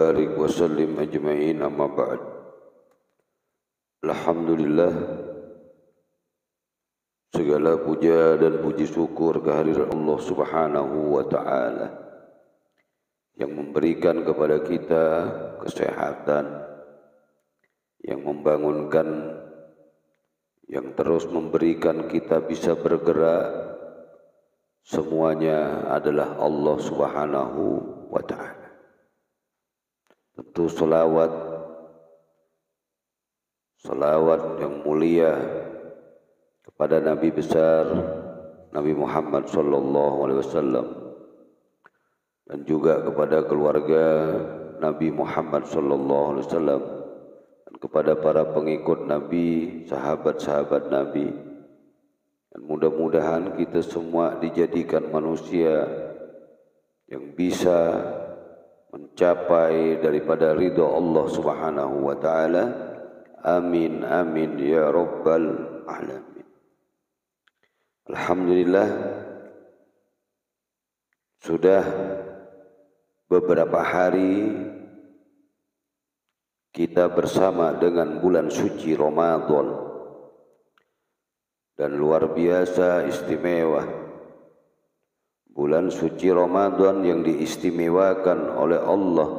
barik wa sallim ajma'in amma ba'd. Alhamdulillah, segala puja dan puji syukur kehadirat Allah Subhanahu wa ta'ala yang memberikan kepada kita kesehatan, yang membangunkan, yang terus memberikan kita bisa bergerak. Semuanya adalah Allah Subhanahu wa ta'ala. Tentu salawat yang mulia kepada Nabi besar Nabi Muhammad sallallahu alaihi wasallam, dan juga kepada keluarga Nabi Muhammad sallallahu alaihi wasallam, dan kepada para pengikut Nabi, sahabat-sahabat Nabi. Dan mudah-mudahan kita semua dijadikan manusia yang bisa mencapai daripada ridha Allah Subhanahu wa ta'ala. Amin amin ya rabbal alamin. Alhamdulillah, sudah beberapa hari kita bersama dengan bulan suci Ramadan, dan luar biasa istimewa bulan suci Ramadan yang diistimewakan oleh Allah,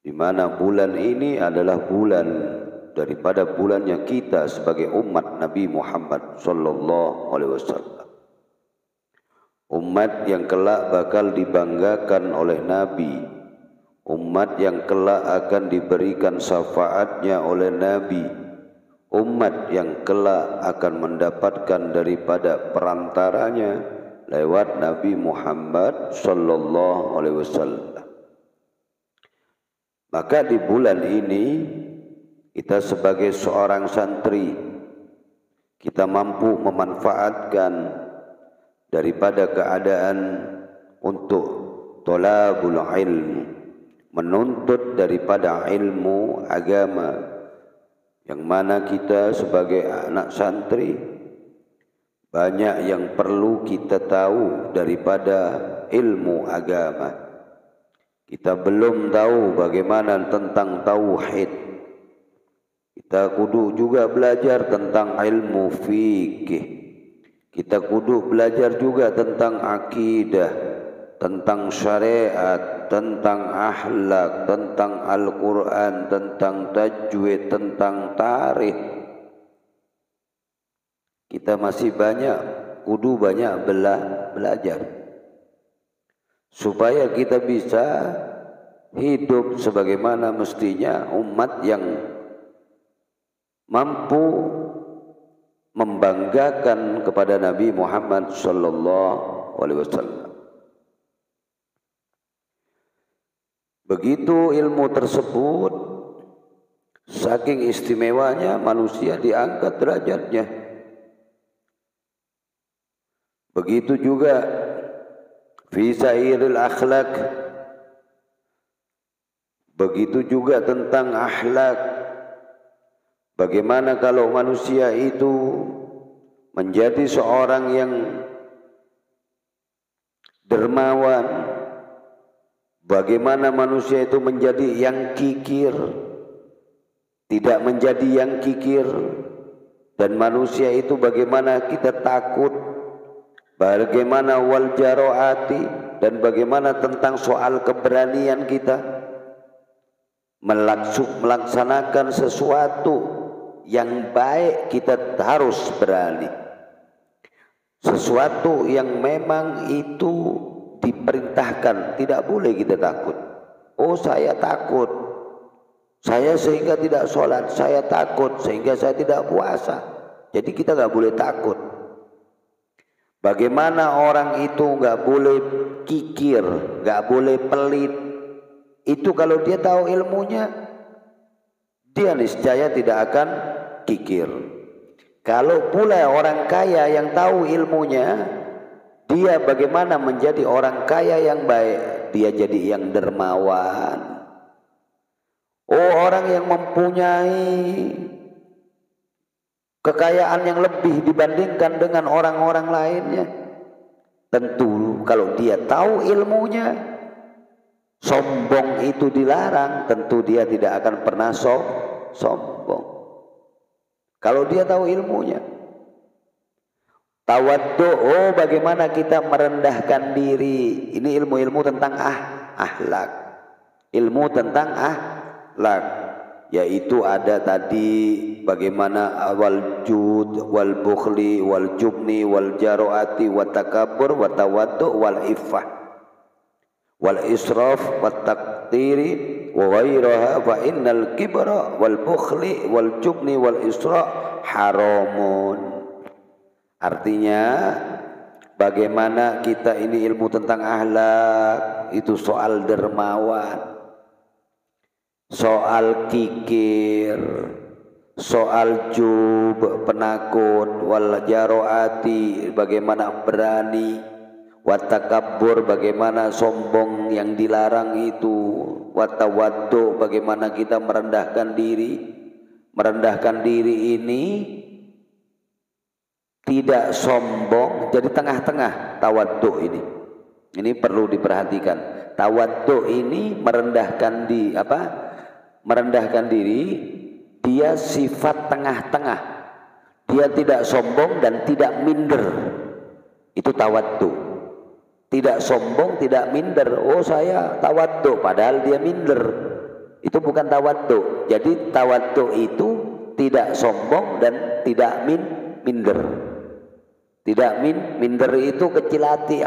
di mana bulan ini adalah bulan daripada bulannya kita sebagai umat Nabi Muhammad sallallahu alaihi wasallam. Umat yang kelak bakal dibanggakan oleh Nabi, umat yang kelak akan diberikan syafaatnya oleh Nabi, umat yang kelak akan mendapatkan daripada perantaranya lewat Nabi Muhammad sallallahu alaihi wasallam. Maka di bulan ini kita sebagai seorang santri, kita mampu memanfaatkan daripada keadaan untuk thalabul ilmu, menuntut daripada ilmu agama, yang mana kita sebagai anak santri banyak yang perlu kita tahu daripada ilmu agama. Kita belum tahu bagaimana tentang tauhid. Kita kudu juga belajar tentang ilmu fikih. Kita kudu belajar juga tentang akidah, tentang syariat, tentang akhlak, tentang Al-Quran, tentang tajwid, tentang tarikh. Kita masih kudu banyak belajar supaya kita bisa hidup sebagaimana mestinya umat yang mampu membanggakan kepada Nabi Muhammad sallallahu alaihi wasallam. Begitu ilmu tersebut, saking istimewanya manusia diangkat derajatnya. Begitu juga fi sairil akhlak, begitu juga tentang akhlak. Bagaimana kalau manusia itu menjadi seorang yang dermawan, bagaimana manusia itu menjadi yang kikir, tidak menjadi yang kikir, dan manusia itu bagaimana kita takut, bagaimana wal jaroati, dan bagaimana tentang soal keberanian kita melaksanakan sesuatu yang baik. Kita harus berani, sesuatu yang memang itu diperintahkan, tidak boleh kita takut. Oh, saya takut, saya sehingga tidak sholat, saya takut sehingga saya tidak puasa. Jadi kita nggak boleh takut. Bagaimana orang itu nggak boleh kikir, nggak boleh pelit. Itu kalau dia tahu ilmunya, dia niscaya tidak akan kikir. Kalau pula orang kaya yang tahu ilmunya, dia bagaimana menjadi orang kaya yang baik? Dia jadi yang dermawan. Oh, orang yang mempunyai kekayaan yang lebih dibandingkan dengan orang-orang lainnya, tentu kalau dia tahu ilmunya, sombong itu dilarang, tentu dia tidak akan pernah sombong. Kalau dia tahu ilmunya. Tawaddu, oh bagaimana kita merendahkan diri. Ini ilmu-ilmu tentang akhlak. Ilmu tentang akhlak, yaitu ada tadi bagaimana wal jud wal bukhli wal jubni wal jaroati wat takabbur wat tawaddu wal iffah wal israf wat taqtiri wa ghairaha fa innal kibra wal bukhli wal jubni wal isra haramun. Artinya bagaimana kita ini ilmu tentang akhlak, itu soal dermawan, soal kikir, soal jub penakut, wal jaroati bagaimana berani, wat takabbur bagaimana sombong yang dilarang itu, wat tawaddu bagaimana kita merendahkan diri. Merendahkan diri ini tidak sombong, jadi tengah-tengah tawaddu ini. Ini perlu diperhatikan. Tawaddu ini merendahkan merendahkan diri, dia sifat tengah-tengah. Dia tidak sombong dan tidak minder. Itu tawaddu. Tidak sombong, tidak minder. Oh saya tawaddu, padahal dia minder. Itu bukan tawaddu. Jadi tawaddu itu tidak sombong dan tidak minder. Tidak minder itu kecil hati,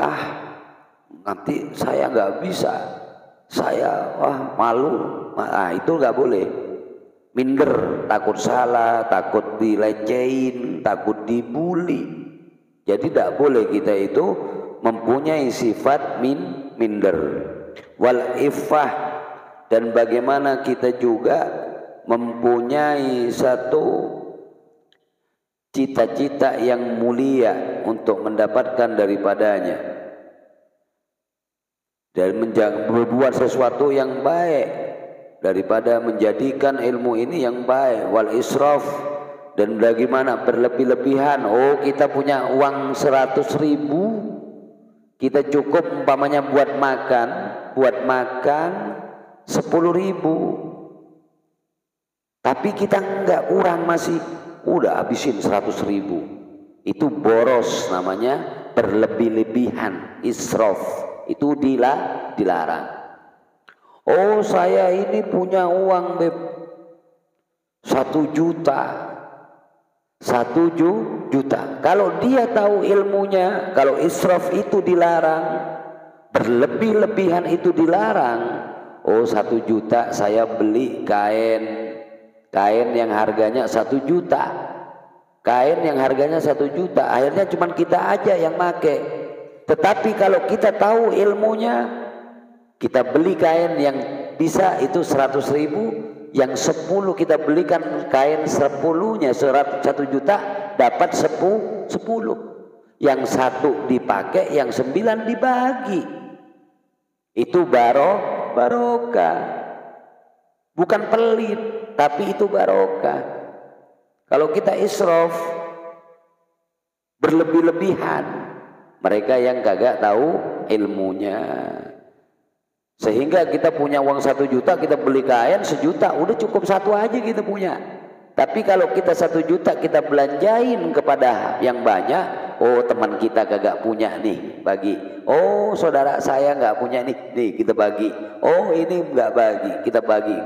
nanti saya nggak bisa, saya malu, itu nggak boleh. Minder, takut salah, takut dilecehin, takut dibully. Jadi tidak boleh kita itu mempunyai sifat minder. Wal iffah, dan bagaimana kita juga mempunyai satu cita-cita yang mulia untuk mendapatkan daripadanya, dan berbuat sesuatu yang baik daripada menjadikan ilmu ini yang baik. Wal israf, dan bagaimana berlebih-lebihan. Oh kita punya uang 100.000, kita cukup umpamanya buat makan 10.000, tapi kita enggak, kurang masih, udah habisin 100.000. Itu boros namanya, berlebih-lebihan, israf. Itu dilarang. Oh saya ini punya uang 1 juta. 1 juta. Kalau dia tahu ilmunya, kalau israf itu dilarang, berlebih-lebihan itu dilarang. Oh 1 juta saya beli kain yang harganya 1 juta, kain yang harganya 1 juta, akhirnya cuma kita aja yang make. Tetapi kalau kita tahu ilmunya, kita beli kain yang bisa itu 100.000, yang 10 kita belikan kain 10-nya 1 juta, dapat 10. Yang 1 dipakai, yang 9 dibagi. Itu barokah, bukan pelit, tapi itu barokah. Kalau kita israf, berlebih-lebihan, mereka yang kagak tahu ilmunya, sehingga kita punya uang 1 juta, kita beli kain 1 juta, udah cukup 1 aja kita punya. Tapi kalau kita 1 juta kita belanjain kepada yang banyak, oh teman kita kagak punya nih, bagi. Oh saudara saya nggak punya nih kita bagi. Oh ini nggak bagi, kita bagi.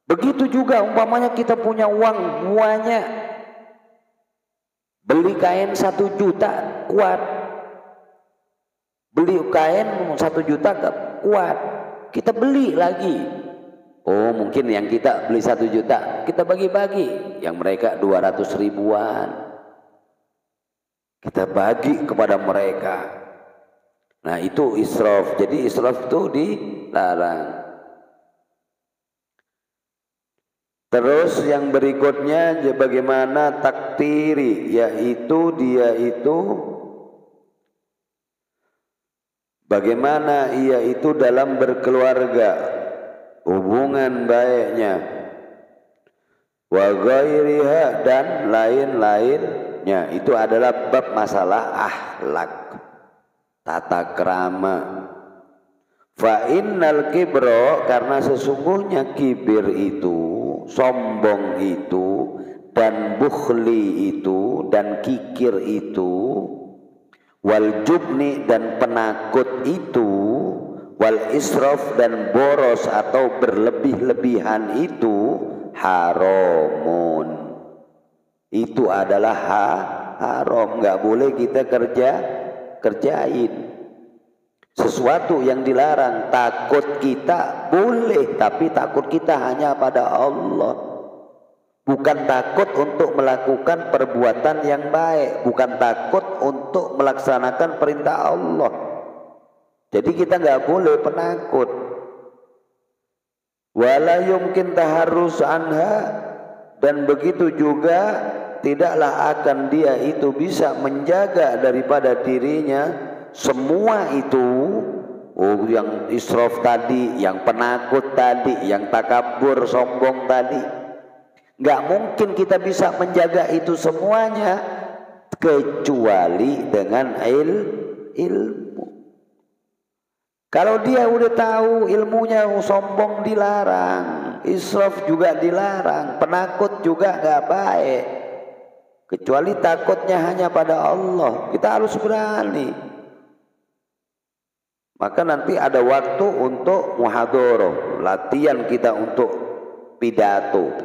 Begitu juga umpamanya kita punya uang banyak, beli kain 1 juta kuat, beli kain 1 juta kuat, kita beli lagi. Oh mungkin yang kita beli 1 juta kita bagi-bagi, yang mereka 200 ribuan kita bagi kepada mereka. Nah itu israf. Jadi israf itu dilarang. Terus yang berikutnya bagaimana taktiri, yaitu dia itu bagaimana ia itu dalam berkeluarga, hubungan baiknya, wa ghairiha, dan lain-lainnya. Itu adalah bab masalah akhlak, tata krama. Fa innal kibro, karena sesungguhnya kibir itu, sombong itu, dan bukhli itu, dan kikir itu, wal jubni, dan penakut itu, wal israf, dan boros atau berlebih-lebihan itu, haramun. Itu adalah haram, nggak boleh kita kerjain. Sesuatu yang dilarang, takut kita boleh, tapi takut kita hanya pada Allah. Bukan takut untuk melakukan perbuatan yang baik, bukan takut untuk melaksanakan perintah Allah. Jadi kita nggak boleh penakut. Wala yumkin taharrus anha, dan begitu juga tidaklah akan dia itu bisa menjaga daripada dirinya semua itu, yang israf tadi, yang penakut tadi, yang takabur, sombong tadi. Nggak mungkin kita bisa menjaga itu semuanya kecuali dengan ilmu. Kalau dia udah tahu ilmunya, sombong dilarang, israf juga dilarang, penakut juga nggak baik, kecuali takutnya hanya pada Allah. Kita harus berani. Maka nanti ada waktu untuk muhadharah, latihan kita untuk pidato,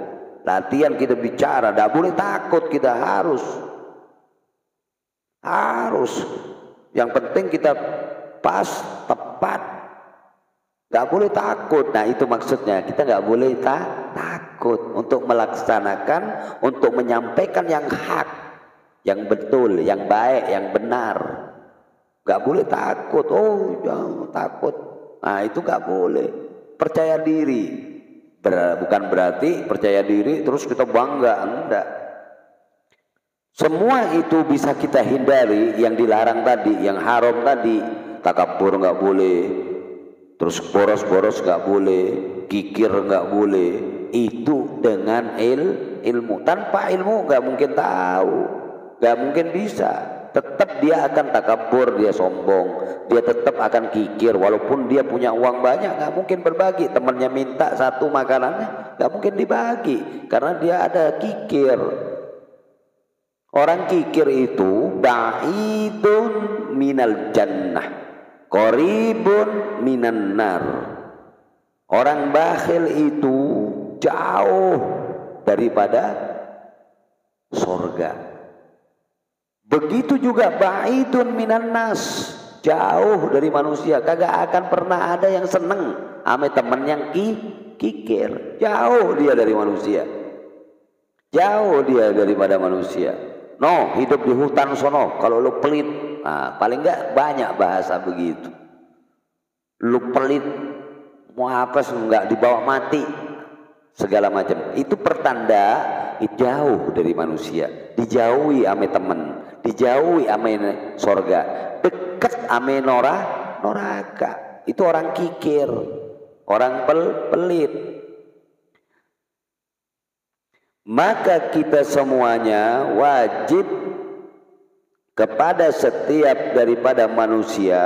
latihan kita bicara. Tidak boleh takut, kita harus. Yang penting kita pas, tepat. Tidak boleh takut. Nah itu maksudnya, kita nggak boleh takut untuk melaksanakan, untuk menyampaikan yang hak, yang betul, yang baik, yang benar. Gak boleh takut, jangan takut. Nah itu gak boleh. Percaya diri, bukan berarti percaya diri terus kita bangga, enggak. Semua itu bisa kita hindari, yang dilarang tadi, yang haram tadi. Takabur gak boleh, terus boros-boros gak boleh, kikir gak boleh. Itu dengan ilmu. Tanpa ilmu gak mungkin tahu, gak mungkin bisa. Tetap dia akan takabur, dia sombong, dia tetap akan kikir. Walaupun dia punya uang banyak, nggak mungkin berbagi. Temannya minta satu makanannya, nggak mungkin dibagi karena dia ada kikir. Orang kikir itu ba'idun minal jannah, qaribun minan nar. Orang bakhil itu jauh daripada surga. Begitu juga ba'idun minan nas, jauh dari manusia. Kagak akan pernah ada yang seneng ame temen yang kikir. Jauh dia dari manusia, jauh dia daripada manusia. No, hidup di hutan sono. Kalau lu pelit, nah, paling enggak banyak bahasa begitu. Lu pelit, mau apa enggak dibawa mati, segala macam. Itu pertanda jauh dari manusia, dijauhi ame temen, dijauhi ame sorga, dekat ame noraka. Itu orang kikir, orang pelit. Maka kita semuanya wajib kepada setiap daripada manusia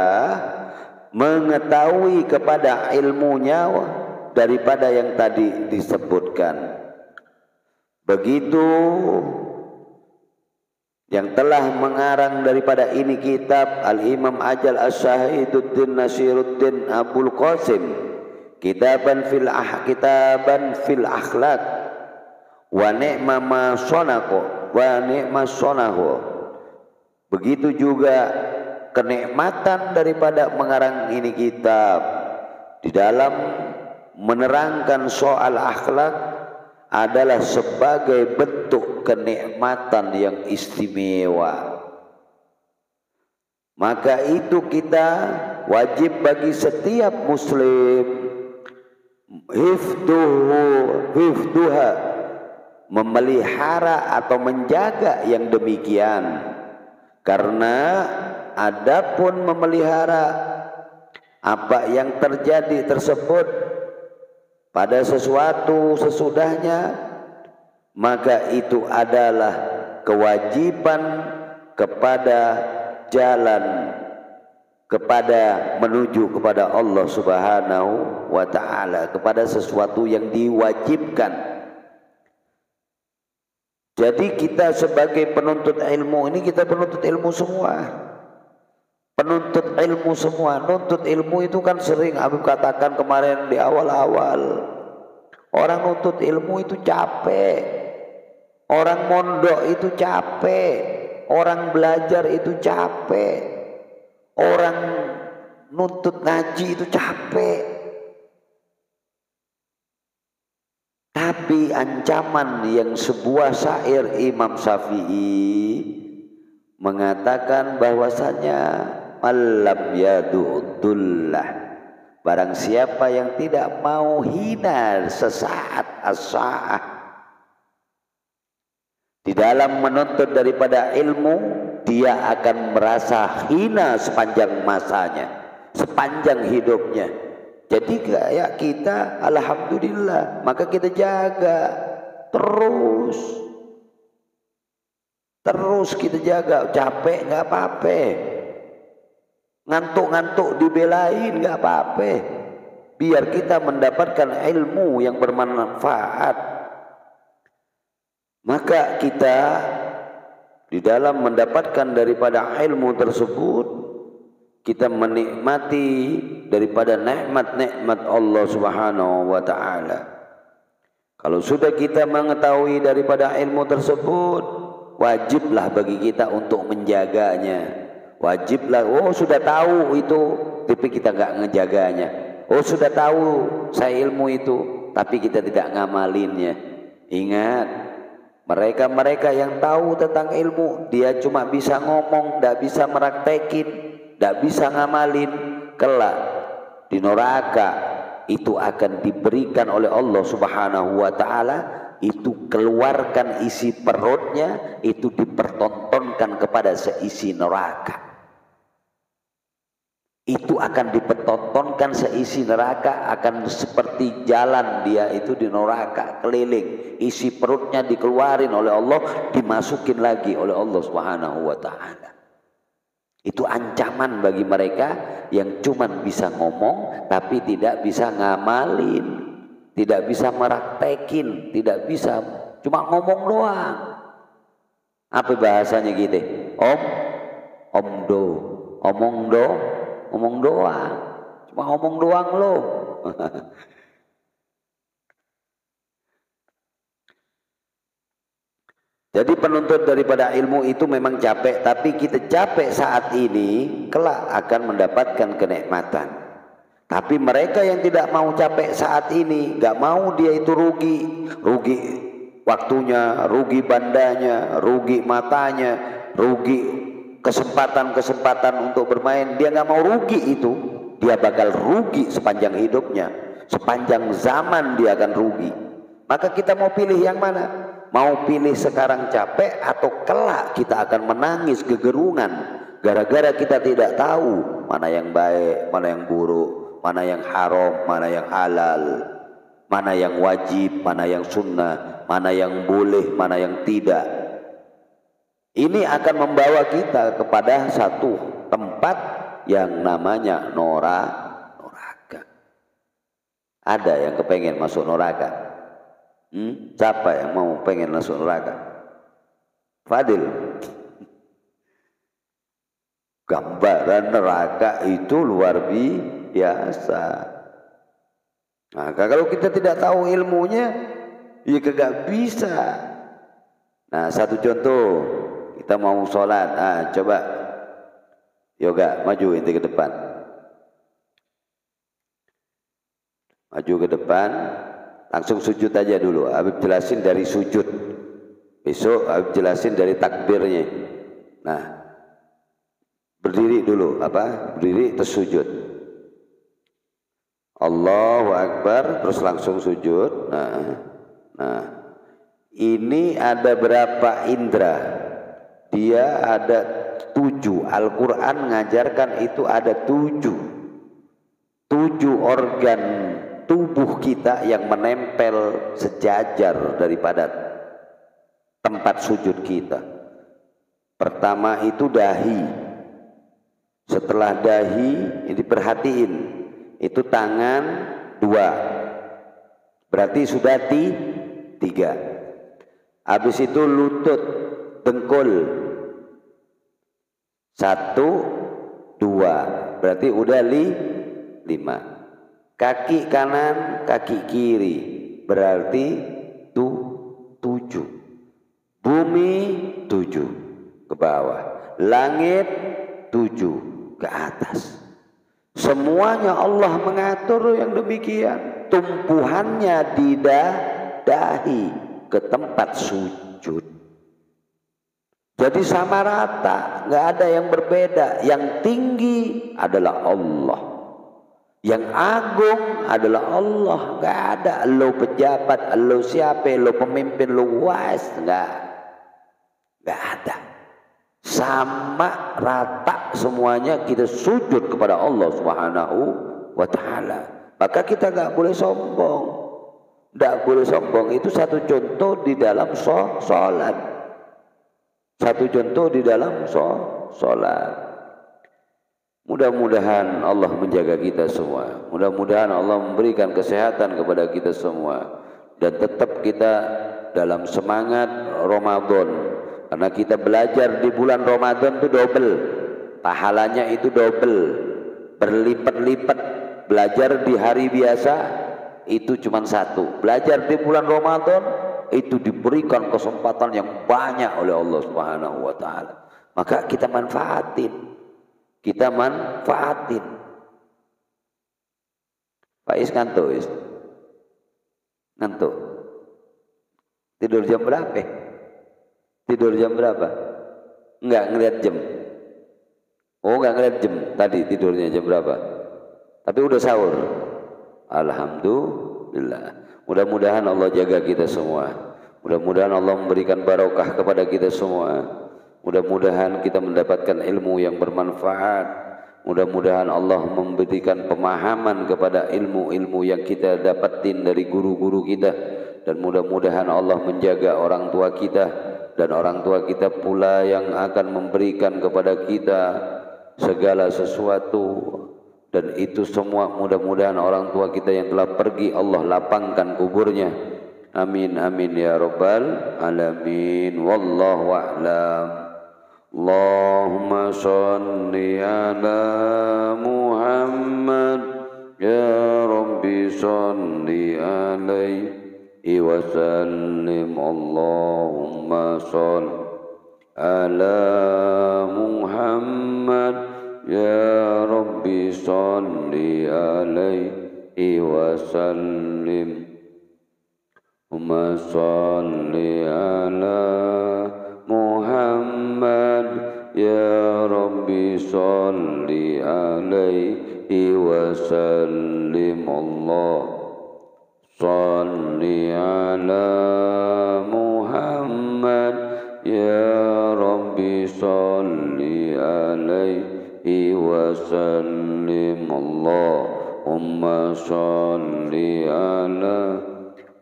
mengetahui kepada ilmunya daripada yang tadi disebutkan. Begitu yang telah mengarang daripada ini kitab Al-Imam Ajal As-Syahiduddin Nasiruddin Abul Qasim, kitaban fil akhlaq wa ni'ma ma sonahu wa ni'ma sonahu. Begitu juga kenikmatan daripada mengarang ini kitab di dalam menerangkan soal akhlak adalah sebagai bentuk kenikmatan yang istimewa. Maka itu kita wajib bagi setiap muslim hifduha, memelihara atau menjaga yang demikian. Karena adapun memelihara apa yang terjadi tersebut pada sesuatu sesudahnya, maka itu adalah kewajiban kepada jalan kepada menuju kepada Allah Subhanahu wa ta'ala, kepada sesuatu yang diwajibkan. Jadi kita sebagai penuntut ilmu ini, kita penuntut ilmu semua. Penuntut ilmu semua. Nuntut ilmu itu kan sering Habib katakan kemarin di awal-awal, orang nuntut ilmu itu capek, orang mondok itu capek, orang belajar itu capek, orang nuntut ngaji itu capek. Tapi ancaman yang sebuah syair Imam Syafi'i mengatakan bahwasanya malam yadu'dullah, barang siapa yang tidak mau hina sesaat as-sa'ah di dalam menuntut daripada ilmu, dia akan merasa hina sepanjang masanya, sepanjang hidupnya. Jadi kayak kita, alhamdulillah, maka kita jaga terus kita jaga. Capek nggak apa-apa, ngantuk-ngantuk dibelain nggak apa-apa, biar kita mendapatkan ilmu yang bermanfaat. Maka kita di dalam mendapatkan daripada ilmu tersebut, kita menikmati daripada nikmat-nikmat Allah Subhanahu wa ta'ala. Kalau sudah kita mengetahui daripada ilmu tersebut, wajiblah bagi kita untuk menjaganya. Wajiblah, oh sudah tahu itu tapi kita nggak ngejaganya. Oh sudah tahu saya ilmu itu tapi kita tidak ngamalinnya. Ingat, mereka-mereka yang tahu tentang ilmu, dia cuma bisa ngomong, tidak bisa meraktekin, tidak bisa ngamalin, kelak di neraka itu akan diberikan oleh Allah Subhanahu wa ta'ala, itu keluarkan isi perutnya, itu dipertontonkan kepada seisi neraka. Itu akan dipertontonkan seisi neraka, akan seperti jalan dia itu di neraka keliling, isi perutnya dikeluarin oleh Allah, dimasukin lagi oleh Allah Subhanahu wa ta'ala. Itu ancaman bagi mereka yang cuma bisa ngomong tapi tidak bisa ngamalin, tidak bisa meraktekin, tidak bisa, cuma ngomong doang. Apa bahasanya gitu? Omong doang, cuma ngomong doang loh. Jadi penuntut daripada ilmu itu memang capek, tapi kita capek saat ini, kelak akan mendapatkan kenikmatan. Tapi mereka yang tidak mau capek saat ini, gak mau dia itu rugi waktunya, rugi bandanya, rugi matanya, rugi kesempatan-kesempatan untuk bermain. Dia gak mau rugi itu, dia bakal rugi sepanjang hidupnya, sepanjang zaman dia akan rugi. Maka kita mau pilih yang mana? Mau pilih sekarang capek atau kelak kita akan menangis kegerungan gara-gara kita tidak tahu mana yang baik, mana yang buruk, mana yang haram, mana yang halal, mana yang wajib, mana yang sunnah, mana yang boleh, mana yang tidak. Ini akan membawa kita kepada satu tempat yang namanya neraka. Ada yang kepengen masuk neraka? Siapa yang mau pengen masuk neraka? Fadil. Gambaran neraka itu luar biasa. Nah, kalau kita tidak tahu ilmunya, ya kagak bisa. Nah, satu contoh, kita mau sholat. Nah, coba yoga, maju inti ke depan. Maju ke depan. Langsung sujud aja dulu. Habib jelasin dari sujud. Besok Habib jelasin dari takbirnya. Nah, berdiri dulu, berdiri terus sujud. Allahu Akbar, terus langsung sujud. Nah, ini ada berapa indera? Dia ada 7. Al-Quran ngajarkan itu ada 7 organ tubuh kita yang menempel sejajar daripada tempat sujud kita. Pertama itu dahi, Setelah dahi ini perhatiin, itu tangan 2, berarti sudah 3. Habis itu lutut, dengkul 1, 2, berarti udah 5. Kaki kanan, kaki kiri, berarti 7. Bumi 7 ke bawah, langit 7 ke atas. Semuanya Allah mengatur yang demikian. Tumpuhannya di dahi ke tempat sujud. Jadi sama rata, nggak ada yang berbeda. Yang tinggi adalah Allah, yang agung adalah Allah. Nggak ada lo pejabat, lo siapa, lo pemimpin, lo wais, nggak ada. Sama rata semuanya, kita sujud kepada Allah Subhanahu wa ta'ala. Maka kita nggak boleh sombong, nggak boleh sombong. Itu satu contoh di dalam sholat, satu contoh di dalam sholat. Mudah-mudahan Allah menjaga kita semua, mudah-mudahan Allah memberikan kesehatan kepada kita semua, dan tetap kita dalam semangat Ramadan. Karena kita belajar di bulan Ramadan itu double, pahalanya itu double, berlipat-lipat. Belajar di hari biasa itu cuma 1, belajar di bulan Ramadan itu diberikan kesempatan yang banyak oleh Allah Subhanahu wa ta'ala. Maka kita manfaatin, Faiz ngantuk, ngantuk. Tidur jam berapa? Tidur jam berapa? Enggak ngeliat jam. Oh, enggak ngeliat jam. Tadi tidurnya jam berapa? Tapi udah sahur. Alhamdulillah. Mudah-mudahan Allah jaga kita semua. Mudah-mudahan Allah memberikan barokah kepada kita semua. Mudah-mudahan kita mendapatkan ilmu yang bermanfaat. Mudah-mudahan Allah memberikan pemahaman kepada ilmu-ilmu yang kita dapatin dari guru-guru kita. Dan mudah-mudahan Allah menjaga orang tua kita, dan orang tua kita pula yang akan memberikan kepada kita segala sesuatu. Dan itu semua mudah-mudahan orang tua kita yang telah pergi Allah lapangkan kuburnya. Amin amin ya rabbal alamin. Wallahu a'lam. Allahumma sholli ala Muhammad ya Rabbi sholli alaihi wa sallim. Allahumma sholli ala Muhammad ya Rabbi sholli alaihi wa sallim. Allahumma sholli ala Muhammad ya Rabbi sholli alaihi wa sallim. Allah sholli ala Muhammad ya Rabbi sholli alaihi wa sallim. Allahumma sholli ala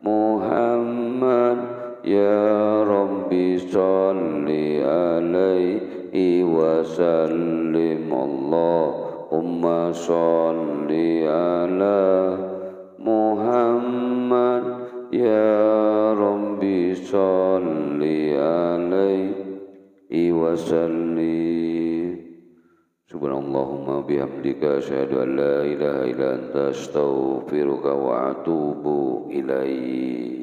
Muhammad ya Rabbi sholli alaihi wa sallim. Allahumma sholli ala Muhammad ya Rabbi sholli alaihi wa sallim. Subhanallahumma bihamdika asyhadu an la ilaha illa anta astaghfiruka wa atubu ilaik.